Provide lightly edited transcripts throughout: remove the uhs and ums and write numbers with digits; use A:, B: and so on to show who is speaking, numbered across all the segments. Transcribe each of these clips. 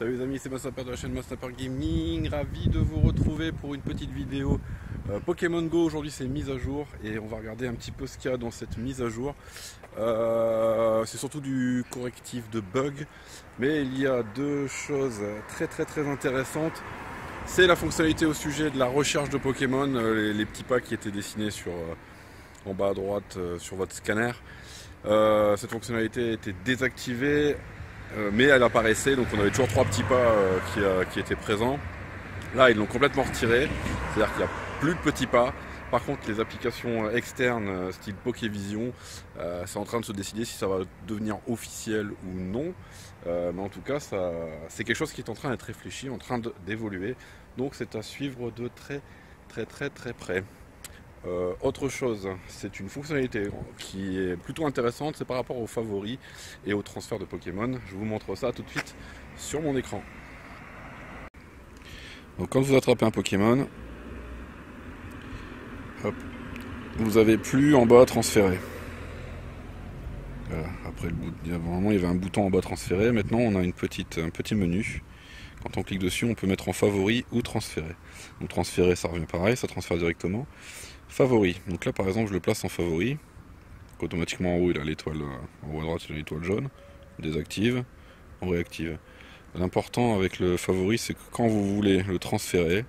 A: Salut les amis, c'est Massapper de la chaîne Massapper Gaming, ravi de vous retrouver pour une petite vidéo Pokémon Go. Aujourd'hui c'est mise à jour et on va regarder un petit peu ce qu'il y a dans cette mise à jour. C'est surtout du correctif de bugs, mais il y a deux choses très intéressantes. C'est la fonctionnalité au sujet de la recherche de Pokémon, les petits pas qui étaient dessinés sur, en bas à droite sur votre scanner. Cette fonctionnalité était désactivée. Mais elle apparaissait, donc on avait toujours trois petits pas qui étaient présents. Là, ils l'ont complètement retiré, c'est-à-dire qu'il n'y a plus de petits pas. Par contre, les applications externes, style Pokévision, c'est en train de se décider si ça va devenir officiel ou non. Mais en tout cas, c'est quelque chose qui est en train d'être réfléchi, en train d'évoluer. Donc c'est à suivre de très près. Autre chose, c'est une fonctionnalité qui est plutôt intéressante, c'est par rapport aux favoris et au transfert de Pokémon. Je vous montre ça tout de suite sur mon écran. Donc quand vous attrapez un Pokémon, hop, vous avez plus en bas transférer. Voilà, après le bout, normalement il y avait un bouton en bas transférer, maintenant on a un petit menu. Quand on clique dessus, on peut mettre en favori ou transférer. Donc transférer, ça revient pareil, ça transfère directement. Favori, donc là par exemple je le place en favori. Automatiquement en haut il a l'étoile, en haut à droite il a l'étoile jaune. Désactive, on réactive. L'important avec le favori c'est que quand vous voulez le transférer,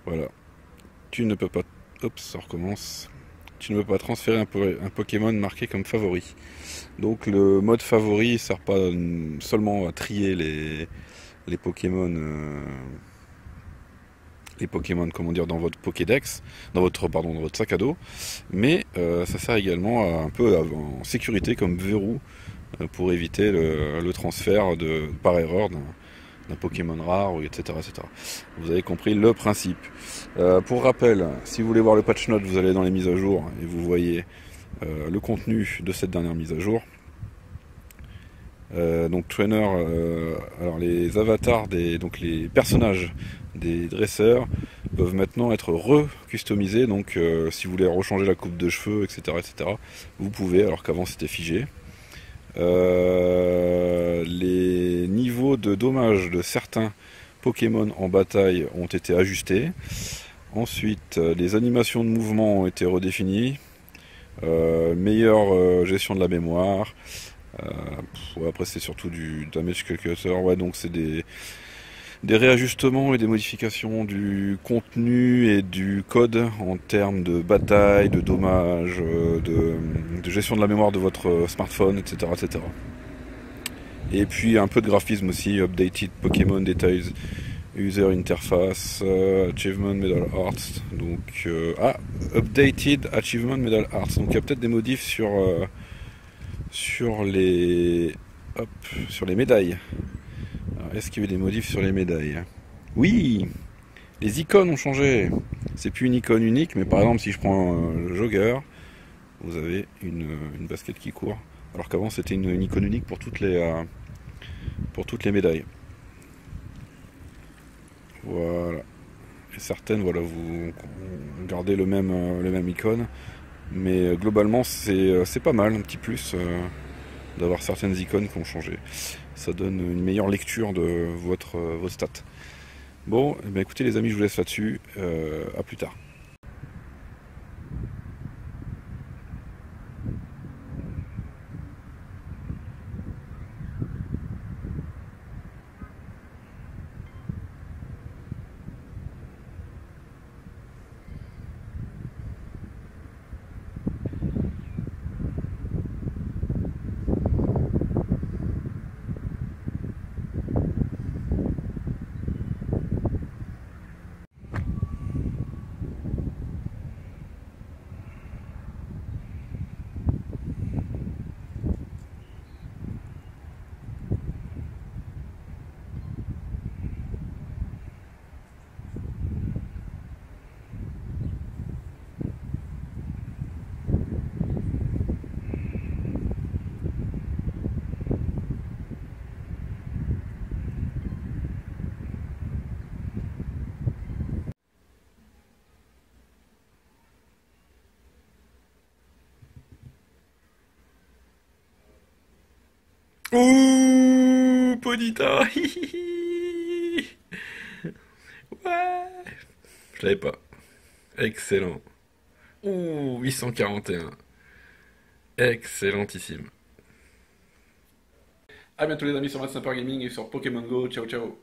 A: voilà, tu ne peux pas, hop, ça recommence. Tu ne peux pas transférer un Pokémon marqué comme favori. Donc le mode favori ne sert pas seulement à trier les Pokémon, comment dire, dans votre Pokédex, dans votre sac à dos, mais ça sert également un peu en sécurité comme verrou pour éviter le transfert par erreur d'un Pokémon rare, etc. Vous avez compris le principe. Pour rappel, si vous voulez voir le patch note, vous allez dans les mises à jour et vous voyez le contenu de cette dernière mise à jour. Donc trainer, alors les avatars donc les personnages des dresseurs peuvent maintenant être re-customisés. Donc si vous voulez rechanger la coupe de cheveux, etc., vous pouvez, alors qu'avant c'était figé. Les niveaux de dommages de certains Pokémon en bataille ont été ajustés. Ensuite, les animations de mouvement ont été redéfinies. Meilleure gestion de la mémoire. Ouais, après c'est surtout du damage calculator, ouais, donc c'est des réajustements et des modifications du contenu et du code en termes de bataille, de dommages, de gestion de la mémoire de votre smartphone, etc. Et puis un peu de graphisme aussi, updated Pokémon Details, User Interface, Achievement Medal Arts, donc updated Achievement Medal Arts, donc il y a peut-être des modifs sur les médailles. Est-ce qu'il y a eu des modifs sur les médailles? Oui, les icônes ont changé. C'est plus une icône unique, mais par exemple si je prends le jogger, vous avez une basket qui court, alors qu'avant c'était une icône unique pour toutes les médailles. Voilà. Et certaines, voilà, vous gardez le même icône, mais globalement c'est pas mal, un petit plus d'avoir certaines icônes qui ont changé. Ça donne une meilleure lecture de vos stats. Bon, eh bien, écoutez les amis, je vous laisse là-dessus. À plus tard. Ouh, Ponita. Ouais. Je l'avais pas. Excellent. Ouh, 841. Excellentissime. A bientôt les amis sur Mad Sniper Gaming et sur Pokémon Go. Ciao ciao.